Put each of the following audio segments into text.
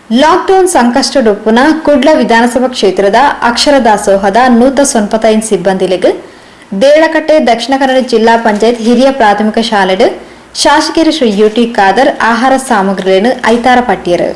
Lockdown ಸಂಕಷ್ಟದೊಪ್ಪುನ Kudla ವಿಧಾನಸಭಾ ಕ್ಷೇತ್ರದ ಅಕ್ಷರ ದಾಸೋಹದ ನೂತ ಸೊನ್ಪತೈನ್ ಸಿಬ್ಬಂದಿಗಳಿಗೆ ದೇಳಕಟ್ಟೆ ದಕ್ಷಿಣ ಕನ್ನಡ ಜಿಲ್ಲಾ ಪಂಚಾಯತ್ ಹಿರಿಯ ಪ್ರಾಥಮಿಕ ಶಾಲೆಡ್ ಶಾಸಕರು ಶ್ರೀ ಯುಟಿ ಖಾದರ್ ಆಹಾರ ಸಾಮಗ್ರಿಗಳನ್ನು ಐತಾರ ಪಟ್ಟಿಯರು.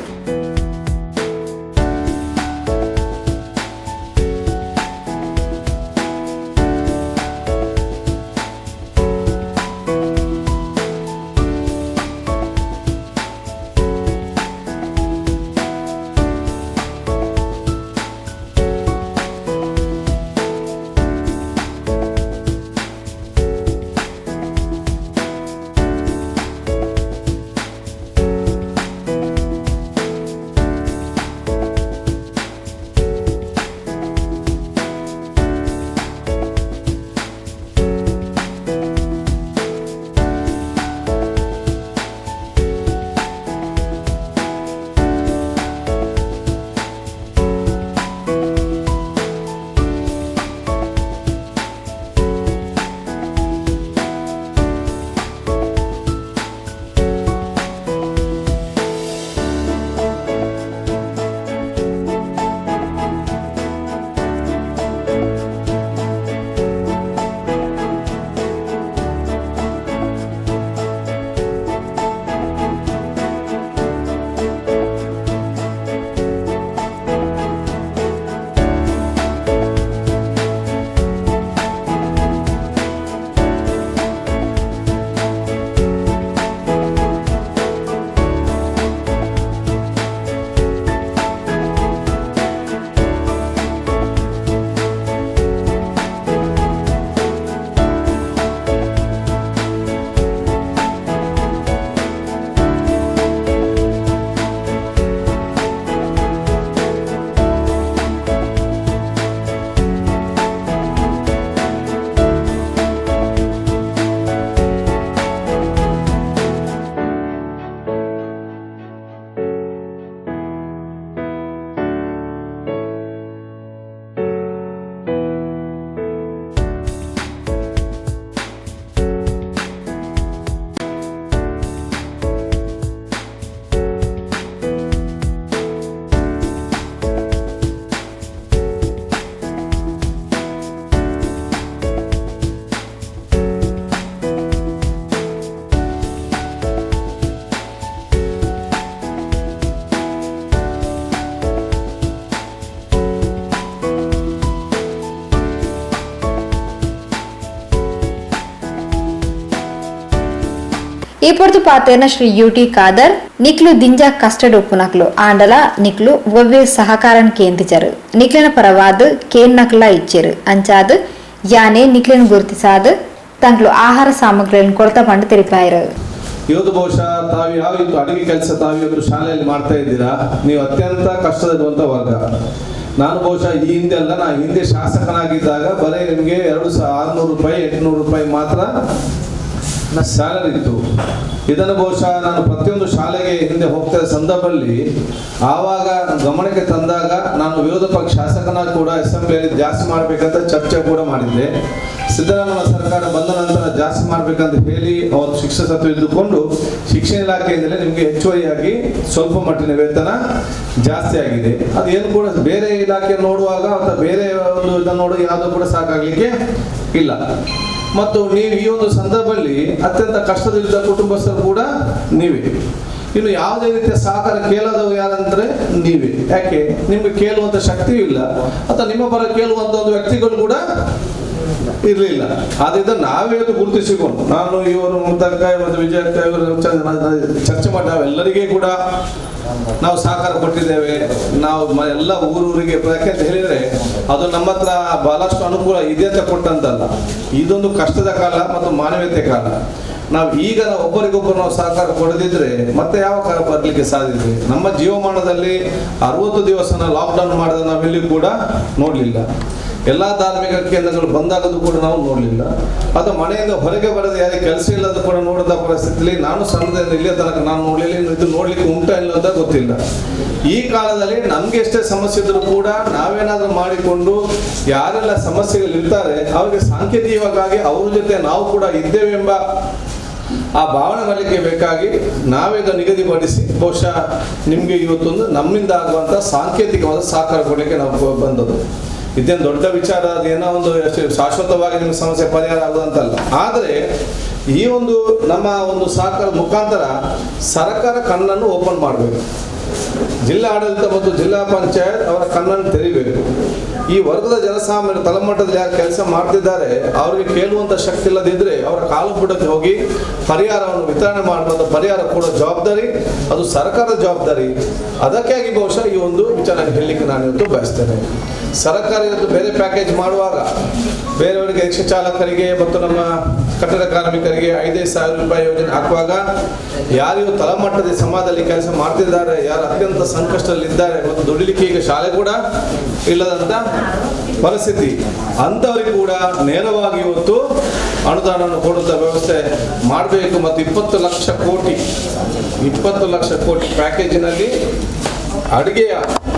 ఈ పొడుతు పాతేన శ్రీ యుటి ఖాదర్ నిక్లు దింజా కస్టడ్ ఉప్పునక్లు ఆండల నిక్లు ఒవ్వే సహకారానికి ఎంతిచారు నిక్లిన పరవాదు కేన్ నక్లా ఇచ్చారు అంచాదు యానే నిక్లిన ಗುರುತಿಸಾದ ತಂಕ್ಲು ಆಹಾರ ಸಾಮಗ್ರಿಗಳನ್ನು ಕೊಡ್ತಾ ಬಂದು ತಿಳಿಪಾಯಿರು. ಇವತ್ತು ಬಹುಶಃ ತಾವು ಯಾವ ಅಡುಗೆ ಕೆಲಸ ತಾವು ಶಾಲೆಯಲ್ಲಿ ಮಾಡ್ತಾ ಇದ್ದೀರಾ, ನೀವು ಅತ್ಯಂತ ಕಷ್ಟದಲ್ಲಿರುವಂಥ ವರ್ಗ. ನಾನು ಬಹುಶಃ ಈ ಹಿಂದೆ ಅಲ್ಲ, ನಾನು ಹಿಂದೆ ಶಾಸಕನಾಗಿದ್ದಾಗ ಬರೀ ನಿಮಗೆ 600 ರೂಪಾಯಿ 800 ರೂಪಾಯಿ ಮಾತ್ರ ಸ್ಯಾಲರಿ ಇತ್ತು. ಇದನ್ನು ಬಹುಶಃ ನಾನು ಪ್ರತಿಯೊಂದು ಶಾಲೆಗೆ ಹಿಂದೆ ಹೋಗ್ತಾ ಸಂದರ್ಭದಲ್ಲಿ ಆವಾಗ ಗಮನಕ್ಕೆ ತಂದಾಗ ನಾನು ವಿರೋಧ ಪಕ್ಷ ಶಾಸಕನಾಗಿ ಕೂಡ ಅಸೆಂಬ್ಲಿಯಲ್ಲಿ ಜಾಸ್ತಿ ಮಾಡಬೇಕಂತ ಚರ್ಚೆ ಕೂಡ ಮಾಡಿದ್ದೆ. ಸಿದ್ದರಾಮಯ್ಯ ಸರ್ಕಾರ ಬಂದ ನಂತರ ಜಾಸ್ತಿ ಮಾಡಬೇಕಂತ ಹೇಳಿ ಅವರು ಶಿಕ್ಷಕತ್ವ ಹಿಡಿದುಕೊಂಡು ಶಿಕ್ಷಣ ಇಲಾಖೆಯಿಂದಲೇ ನಿಮಗೆ ಹೆಚ್ಚುವರಿಯಾಗಿ ಸ್ವಲ್ಪ ಮಟ್ಟಿನ ವೇತನ ಜಾಸ್ತಿ ಆಗಿದೆ. ಅದೇನು ಕೂಡ ಬೇರೆ ಇಲಾಖೆ ನೋಡುವಾಗ ಅಥವಾ ಬೇರೆ ಒಂದು ಇದನ್ನು ನೋಡುವ ಯಾವುದೂ ಕೂಡ ಸಾಕಾಗಲಿಕ್ಕೆ ಇಲ್ಲ. ಮತ್ತು ನೀವು ಈ ಒಂದು ಸಂದರ್ಭದಲ್ಲಿ ಅತ್ಯಂತ ಕಷ್ಟದಲ್ಲಿದ್ದ ಕುಟುಂಬಸ್ಥರು ಕೂಡ ನೀವೇ. ಇನ್ನು ಯಾವುದೇ ರೀತಿಯ ಸಹಕಾರ ಕೇಳೋದು ಯಾರಂದ್ರೆ ನೀವೇ. ಯಾಕೆ ನಿಮ್ಗೆ ಕೇಳುವಂತ ಶಕ್ತಿಯೂ ಇಲ್ಲ ಅಥವಾ ನಿಮ್ಮ ಪರ ಕೇಳುವಂತ ಒಂದು ವ್ಯಕ್ತಿಗಳು ಕೂಡ ಇರಲಿಲ್ಲ. ಆದ್ರಿಂದ ನಾವೇ ಗುರುತಿಸಿಕೊಂಡು ನಾನು ಇವರು ಮುದ್ದಕ್ಕಾಯಿ ಮತ್ತು ವಿಜಯಕಾಯಿ ಚರ್ಚೆ ಮಾಡಿ ನಾವೆಲ್ಲರಿಗೆ ಕೂಡ ನಾವು ಸಹಕಾರ ಕೊಟ್ಟಿದ್ದೇವೆ. ನಾವು ಎಲ್ಲ ಊರೂರಿಗೆ ಯಾಕೆಂತ ಹೇಳಿದ್ರೆ ಅದು ನಮ್ಮ ಹತ್ರ ಬಹಳಷ್ಟು ಅನುಕೂಲ ಇದೆ ಅಂತ ಕೊಟ್ಟಂತಲ್ಲ, ಇದೊಂದು ಕಷ್ಟದ ಕಾಲ ಮತ್ತು ಮಾನವೀಯತೆ ಕಾಲ. ನಾವು ಈಗ ಒಬ್ಬರಿಗೊಬ್ಬರು ನಾವು ಸಹಕಾರ ಕೊಡದಿದ್ರೆ ಮತ್ತೆ ಯಾವ ಕಾಲ ಬರಲಿಕ್ಕೆ ಸಾಧ್ಯತೆ. ನಮ್ಮ ಜೀವಮಾನದಲ್ಲಿ 60 ದಿವಸನ ಲಾಕ್ಡೌನ್ ಮಾಡಿದ ನಾವೆಲ್ಲಿ ಕೂಡ ನೋಡಲಿಲ್ಲ. ಎಲ್ಲ ಧಾರ್ಮಿಕ ಕೇಂದ್ರಗಳು ಬಂದಾಗದು ಕೂಡ ನಾವು ನೋಡಲಿಲ್ಲ. ಅದು ಮನೆಯಿಂದ ಹೊರಗೆ ಬರೋದು ಯಾರಿಗೆ ಕೆಲಸ ಇಲ್ಲದ ಕೂಡ ನೋಡಿದ ಪರಿಸ್ಥಿತಿಯಲ್ಲಿ ನಾನು ಸಣ್ಣದಿಂದ ಇಲ್ಲಿಯ ತನಕ ನಾನು ನೋಡಲಿಲ್ಲ, ಇದು ನೋಡ್ಲಿಕ್ಕೆ ಉಂಟಾ ಇಲ್ಲ ಅಂತ ಗೊತ್ತಿಲ್ಲ. ಈ ಕಾಲದಲ್ಲಿ ನಮ್ಗೆ ಎಷ್ಟೇ ಸಮಸ್ಯೆ ಇದ್ರೂ ಕೂಡ ನಾವೇನಾದ್ರೂ ಮಾಡಿಕೊಂಡು ಯಾರೆಲ್ಲ ಸಮಸ್ಯೆಗಳು ಇರ್ತಾರೆ ಅವರಿಗೆ ಸಾಂಕೇತಿಕವಾಗಿ ಅವ್ರ ಜೊತೆ ನಾವು ಕೂಡ ಇದ್ದೇವೆ ಎಂಬ ಆ ಭಾವನೆ ಮಾಡಲಿಕ್ಕೆ ಬೇಕಾಗಿ ನಾವೀಗ ನಿಗದಿಪಡಿಸಿ ಬಹುಶಃ ನಿಮಗೆ ಇವತ್ತೊಂದು ನಮ್ಮಿಂದ ಆಗುವಂಥ ಸಾಂಕೇತಿಕವಾದ ಸಹಕಾರ ಕೊಡಲಿಕ್ಕೆ ನಾವು ಬಂದದ್ದು. ಇದೇನು ದೊಡ್ಡ ವಿಚಾರ, ಅದೇನೋ ಒಂದು ಶಾಶ್ವತವಾಗಿ ನಿಮಗೆ ಸಮಸ್ಯೆ ಪರಿಹಾರ ಆಗುವಂತಲ್ಲ. ಆದರೆ ಈ ಒಂದು ನಮ್ಮ ಒಂದು ಸಹಕಾರದ ಮುಖಾಂತರ ಸರ್ಕಾರ ಕಣ್ಣನ್ನು ಓಪನ್ ಮಾಡಬೇಕು. ಜಿಲ್ಲಾ ಆಡಳಿತ ಮತ್ತು ಜಿಲ್ಲಾ ಪಂಚಾಯತ್ ಅವರ ಕಣ್ಣನ್ನು ತೆರಿಬೇಕು. ಈ ವರ್ಗದ ಜನಸಾಮಾನ್ಯರು ತಳಮಟ್ಟದಲ್ಲಿ ಯಾರು ಕೆಲಸ ಮಾಡ್ತಿದ್ದಾರೆ ಅವರಿಗೆ ಕೇಳುವಂಥ ಶಕ್ತಿ ಇಲ್ಲದಿದ್ದರೆ ಅವರ ಕಾಲು ಬುಡಕ್ಕೆ ಹೋಗಿ ಪರಿಹಾರವನ್ನು ವಿತರಣೆ ಮಾಡುವಂಥ ಪರಿಹಾರ ಕೂಡ ಜವಾಬ್ದಾರಿ, ಅದು ಸರ್ಕಾರದ ಜವಾಬ್ದಾರಿ. ಅದಕ್ಕಾಗಿ ಬಹುಶಃ ಈ ಒಂದು ವಿಚಾರ ಹೇಳಲಿಕ್ಕೆ ನಾನು ಇವತ್ತು ಬಯಸ್ತೇನೆ. ಸರ್ಕಾರ ಇವತ್ತು ಬೇರೆ ಪ್ಯಾಕೇಜ್ ಮಾಡುವಾಗ ಬೇರೆಯವರಿಗೆ ರಿಕ್ಷಾ ಚಾಲಕರಿಗೆ ಮತ್ತು ನಮ್ಮ ಕಟ್ಟಡ ಕಾರ್ಮಿಕರಿಗೆ 5,000 ರೂಪಾಯಿ ಯೋಜನೆ ಹಾಕುವಾಗ ಯಾರು ತಳಮಟ್ಟದ ಸಮಾಜದಲ್ಲಿ ಕೆಲಸ ಮಾಡ್ತಿದ್ದಾರೆ, ಯಾರು ಅತ್ಯಂತ ಸಂಕಷ್ಟದಲ್ಲಿದ್ದಾರೆ ಮತ್ತು ದುಡಿಲಿಕ್ಕೆ ಈಗ ಶಾಲೆ ಕೂಡ ಇಲ್ಲದಂತ ಪರಿಸ್ಥಿತಿ, ಅಂಥವರಿಗೆ ಕೂಡ ನೇರವಾಗಿ ಇವತ್ತು ಅನುದಾನವನ್ನು ಕೊಡುವಂಥ ವ್ಯವಸ್ಥೆ ಮಾಡಬೇಕು. ಮತ್ತು 20 ಲಕ್ಷ ಕೋಟಿ ಪ್ಯಾಕೇಜಿನಲ್ಲಿ ಅಡುಗೆಯ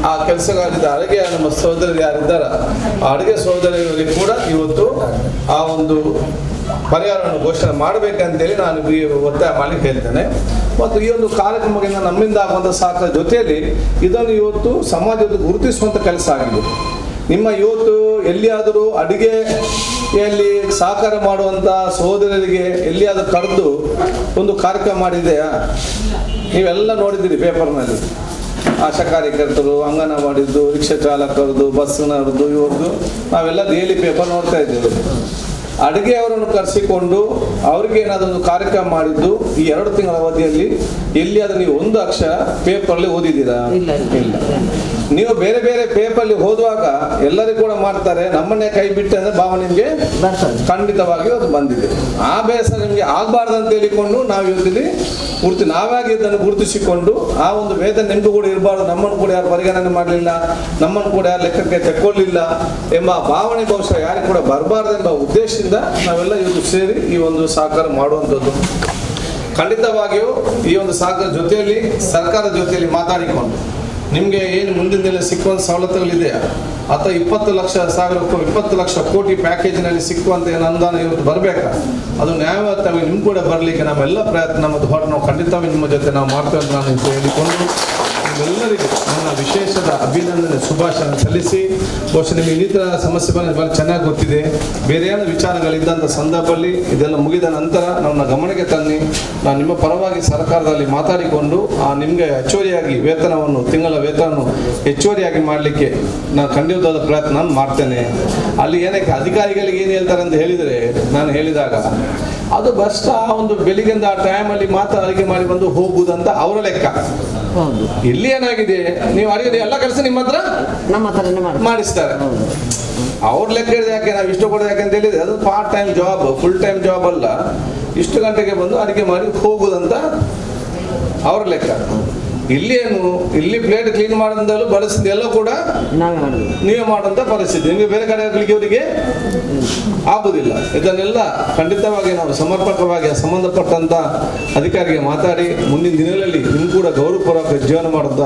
ಆ ಕೆಲಸಗಾರಿದ ಅಡುಗೆಯ ನಮ್ಮ ಸಹೋದರರು ಯಾರಿದ್ದಾರೆ ಆ ಅಡುಗೆ ಸಹೋದರರಿಗೆ ಕೂಡ ಇವತ್ತು ಆ ಒಂದು ಪರಿಹಾರವನ್ನು ಘೋಷಣೆ ಮಾಡಬೇಕಂತೇಳಿ ನಾನು ಒತ್ತಾಯ ಮಾಡಿ ಹೇಳ್ತೇನೆ. ಮತ್ತು ಈ ಒಂದು ಕಾರ್ಯಕ್ರಮದಿಂದ ನಮ್ಮಿಂದ ಆಗುವಂಥ ಸಹಕಾರ ಜೊತೆಯಲ್ಲಿ ಇದನ್ನು ಇವತ್ತು ಸಮಾಜದ ಗುರುತಿಸುವಂಥ ಕೆಲಸ ಆಗಿದೆ. ನಿಮ್ಮ ಇವತ್ತು ಎಲ್ಲಿಯಾದರೂ ಅಡುಗೆಯಲ್ಲಿ ಸಹಕಾರ ಮಾಡುವಂಥ ಸಹೋದರರಿಗೆ ಎಲ್ಲಿಯಾದರೂ ಕರೆದು ಒಂದು ಕಾರ್ಯಕ್ರಮ ಮಾಡಿದೆಯಾ? ನೀವೆಲ್ಲ ನೋಡಿದ್ದೀರಿ ಪೇಪರ್ನಲ್ಲಿ. ಆಶಾ ಕಾರ್ಯಕರ್ತರು, ಅಂಗನವಾಡಿದ್ದು, ರಿಕ್ಷಾ ಚಾಲಕರದು, ಬಸ್ನವ್ರದ್ದು, ಇವ್ರದ್ದು ನಾವೆಲ್ಲ ಡೈಲಿ ಪೇಪರ್ ನೋಡ್ತಾ ಇದ್ದೇವೆ. ಅಡುಗೆ ಅವರನ್ನು ಕರೆಸಿಕೊಂಡು ಅವ್ರಿಗೆ ಏನಾದರೂ ಒಂದು ಕಾರ್ಯಕ್ರಮ ಮಾಡಿದ್ದು ಈ 2 ತಿಂಗಳ ಅವಧಿಯಲ್ಲಿ ಎಲ್ಲಿಯಾದ್ರೂ ನೀವು ಒಂದು ಅಕ್ಷರ ಪೇಪರ್ಲಿ ಓದಿದ್ದೀರಾ? ಇಲ್ಲ. ನೀವು ಬೇರೆ ಬೇರೆ ಪೇಪರ್ಲಿ ಓದುವಾಗ ಎಲ್ಲರಿಗೂ ಕೂಡ ಮಾಡ್ತಾರೆ, ನಮ್ಮನ್ನೇ ಕೈ ಬಿಟ್ಟೆ ಅಂದ್ರೆ ಭಾವ ನಿಮಗೆ ಖಂಡಿತವಾಗಿ ಅದು ಬಂದಿದೆ. ಆ ಬೇಸರ ನಿಮಗೆ ಆಗಬಾರ್ದು ಅಂತ ಹೇಳಿಕೊಂಡು ನಾವು ಇವತ್ತಿಲ್ಲಿ ನಾವಾಗಿ ಇದನ್ನು ಗುರುತಿಸಿಕೊಂಡು ಆ ಒಂದು ವೇದನೆ ನಿಮಗೂ ಕೂಡ ಇರಬಾರ್ದು, ನಮ್ಮನ್ನು ಕೂಡ ಯಾರು ಪರಿಗಣನೆ ಮಾಡಲಿಲ್ಲ, ನಮ್ಮನ್ನು ಕೂಡ ಯಾರು ಲೆಕ್ಕಕ್ಕೆ ತೆಕ್ಕೊಳ್ಳಿಲ್ಲ ಎಂಬ ಭಾವನೆ ಬಹುಶಃ ಯಾರಿಗೂ ಕೂಡ ಬರಬಾರ್ದು ಎಂಬ ಉದ್ದೇಶದಿಂದ ನಾವೆಲ್ಲ ಇವತ್ತು ಸೇರಿ ಈ ಒಂದು ಸಹಕಾರ ಮಾಡುವಂಥದ್ದು. ಖಂಡಿತವಾಗಿಯೂ ಈ ಒಂದು ಸಹಕಾರ ಜೊತೆಯಲ್ಲಿ ಸರ್ಕಾರದ ಜೊತೆಯಲ್ಲಿ ಮಾತಾಡಿಕೊಂಡು ನಿಮಗೆ ಏನು ಮುಂದಿನ ದಿನ ಸಿಕ್ಕುವಂಥ ಸವಲತ್ತುಗಳಿದೆಯಾ ಅಥವಾ 20 ಲಕ್ಷ ಕೋಟಿ ಪ್ಯಾಕೇಜಿನಲ್ಲಿ ಸಿಕ್ಕುವಂಥ ಏನು ಅನುದಾನ ಇವತ್ತು ಬರಬೇಕಾ, ಅದು ನ್ಯಾಯಯುತವಾಗಿ ನಿಮ್ಗೆ ಕೂಡ ಬರಲಿಕ್ಕೆ ನಮ್ಮೆಲ್ಲ ಪ್ರಯತ್ನ ಮತ್ತು ಹೊರಟು ನಾವು ಖಂಡಿತವಾಗಿ ನಿಮ್ಮ ಜೊತೆ ನಾವು ಮಾಡ್ತೇವೆ ಅಂತ ನಾನು ಹೇಳಿಕೊಂಡು ನಿಮ್ಮೆಲ್ಲರಿಗೂ ನನ್ನ ವಿಶೇಷದ ಅಭಿನಂದನೆ ಶುಭಾಶಯ ಸಲ್ಲಿಸಿ, ಬಹುಶಃ ನಿಮಗೆ ಇನ್ನಿತರ ಸಮಸ್ಯೆ ಬಂದು ಭಾಳ ಚೆನ್ನಾಗಿ ಗೊತ್ತಿದೆ. ಬೇರೆ ಏನೋ ವಿಚಾರಗಳಿದ್ದಂಥ ಸಂದರ್ಭದಲ್ಲಿ ಇದೆಲ್ಲ ಮುಗಿದ ನಂತರ ನನ್ನ ಗಮನಕ್ಕೆ ತನ್ನಿ, ನಾನು ನಿಮ್ಮ ಪರವಾಗಿ ಸರ್ಕಾರದಲ್ಲಿ ಮಾತಾಡಿಕೊಂಡು ನಿಮಗೆ ಹೆಚ್ಚುವರಿಯಾಗಿ ವೇತನವನ್ನು, ತಿಂಗಳ ವೇತನವನ್ನು ಹೆಚ್ಚುವರಿಯಾಗಿ ಮಾಡಲಿಕ್ಕೆ ನಾನು ಖಂಡಿತವಾದ ಪ್ರಯತ್ನ ನಾನು ಮಾಡ್ತೇನೆ. ಅಲ್ಲಿ ಏನಕ್ಕೆ ಅಧಿಕಾರಿಗಳಿಗೆ ಏನು ಹೇಳ್ತಾರೆ ಅಂತ ಹೇಳಿದರೆ, ನಾನು ಹೇಳಿದಾಗ ಅದು ಬಸ್ಟ್ ಆ ಒಂದು ಬೆಳಿಗ್ಗೆಂದ ಆ ಟೈಮಲ್ಲಿ ಮಾತ್ರ ಅಡುಗೆ ಮಾಡಿ ಬಂದು ಹೋಗುವುದಂತ ಅವರ ಲೆಕ್ಕ. ಇಲ್ಲಿ ಏನಾಗಿದೆ, ನೀವು ಅಡುಗೆ ಎಲ್ಲ ಕೆಲಸ ನಿಮ್ಮ ಹತ್ರ ಮಾಡಿಸ್ತಾರೆ. ಅವ್ರ ಲೆಕ್ಕ ಹಿಡಿದು ಯಾಕೆ ನಾವು ಇಷ್ಟು ಕೊಡೋದು ಯಾಕೆ ಅಂತ ಹೇಳಿದ್ರೆ ಅದು part time job, full time job ಅಲ್ಲ. ಇಷ್ಟು ಗಂಟೆಗೆ ಬಂದು ಅಡುಗೆ ಮಾಡಿ ಹೋಗುವುದಂತ ಅವ್ರ ಲೆಕ್ಕ. ಇಲ್ಲಿ ಪ್ಲೇಟ್ ಕ್ಲೀನ್ ಮಾಡೋದಲ್ಲೂ ಬಳಸಿದ ಎಲ್ಲ ಕೂಡ ನೀವೇ ಮಾಡುವಂತ ಪರಿಸ್ಥಿತಿ. ನಿಮಗೆ ಬೇರೆ ಕಡೆಗಳಿಗೆ ಅವರಿಗೆ ಆಗುದಿಲ್ಲ. ಇದನ್ನೆಲ್ಲ ಖಂಡಿತವಾಗಿ ನಾವು ಸಮರ್ಪಕವಾಗಿ ಸಂಬಂಧಪಟ್ಟಂತ ಅಧಿಕಾರಿಗೆ ಮಾತಾಡಿ ಮುಂದಿನ ದಿನಗಳಲ್ಲಿ ನಿಮ್ ಕೂಡ ಗೌರವಪೂರ್ವಕ ಜೀವನ ಮಾಡುವಂತ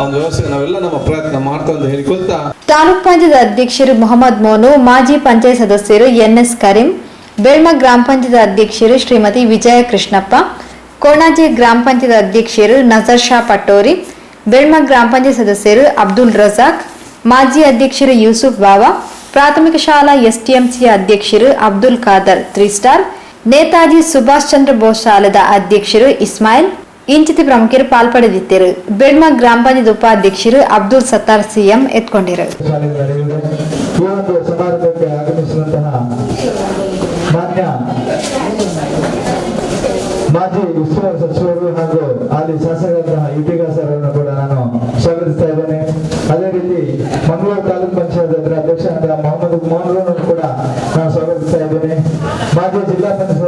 ಒಂದು ವ್ಯವಸ್ಥೆ ನಾವೆಲ್ಲ ನಮ್ಮ ಪ್ರಯತ್ನ ಮಾಡ್ತಾ ಅಂತ ಹೇಳಿಕೊಳ್ತಾ, ತಾಲೂಕ್ ಪಂಚಾಯತ್ ಅಧ್ಯಕ್ಷರು ಮೊಹಮ್ಮದ್ ಮೋನು, ಮಾಜಿ ಪಂಚಾಯತ್ ಸದಸ್ಯರು NS ಕರೀಂ, ಬೇಳ್ಮ ಗ್ರಾಮ ಪಂಚಾಯತ್ ಅಧ್ಯಕ್ಷರು ಶ್ರೀಮತಿ ವಿಜಯ ಕೃಷ್ಣಪ್ಪ, ಕೋಣಾಜಿ ಗ್ರಾಮ ಪಂಚಾಯತ್ ಅಧ್ಯಕ್ಷರು ನಜರ್ ಶಾ ಪಟೋರಿ, ಬೇಳ್ಮ ಗ್ರಾಮ ಪಂಚಾಯತ್ ಸದಸ್ಯರು ಅಬ್ದುಲ್ ರಜಾಕ್, ಮಾಜಿ ಅಧ್ಯಕ್ಷರು ಯೂಸುಫ್ ಬಾವಾ, ಪ್ರಾಥಮಿಕ ಶಾಲಾ STMC ಅಧ್ಯಕ್ಷರು ಅಬ್ದುಲ್ ಖಾದರ್ 3 ಸ್ಟಾರ್, ನೇತಾಜಿ ಸುಭಾಷ್ ಚಂದ್ರ ಬೋಸ್ ಶಾಲೆದ ಅಧ್ಯಕ್ಷರು ಇಸ್ಮಾಯಿಲ್ ಇಂಚಿತಿ ಪ್ರಮುಖರು ಪಾಲ್ಪಡೆದಿದ್ದರು. ಬೇಳ್ಮ ಗ್ರಾಮ ಪಂಚಾಯತ್ ಉಪಾಧ್ಯಕ್ಷರು ಅಬ್ದುಲ್ ಸತ್ತಾರ್ CM ಎತ್ಕೊಂಡಿರು. ಮಾಜಿ ಉಸ್ತುವಾರಿ ಸಚಿವರು ಹಾಗೂ ಹಾಲಿ ಶಾಸಕರಾದ ಯುಟಿಗ ಸರ್ ಅವರನ್ನು ಕೂಡ ನಾನು ಸ್ವಾಗತಿಸ್ತಾ ಇದ್ದೇನೆ. ಅದೇ ರೀತಿ ಮಂಗಳೂರು ತಾಲೂಕ್ ಪಂಚಾಯತ್ ಅಧ್ಯಕ್ಷರಾದ ಮೊಹಮ್ಮದ್ ಮೋಹನ್ ಕೂಡ ನಾನು ಸ್ವಾಗತಿಸ್ತಾ ಇದ್ದೇನೆ. ಮಾಜಿ ಜಿಲ್ಲಾ ಪಂಚಾಯತ್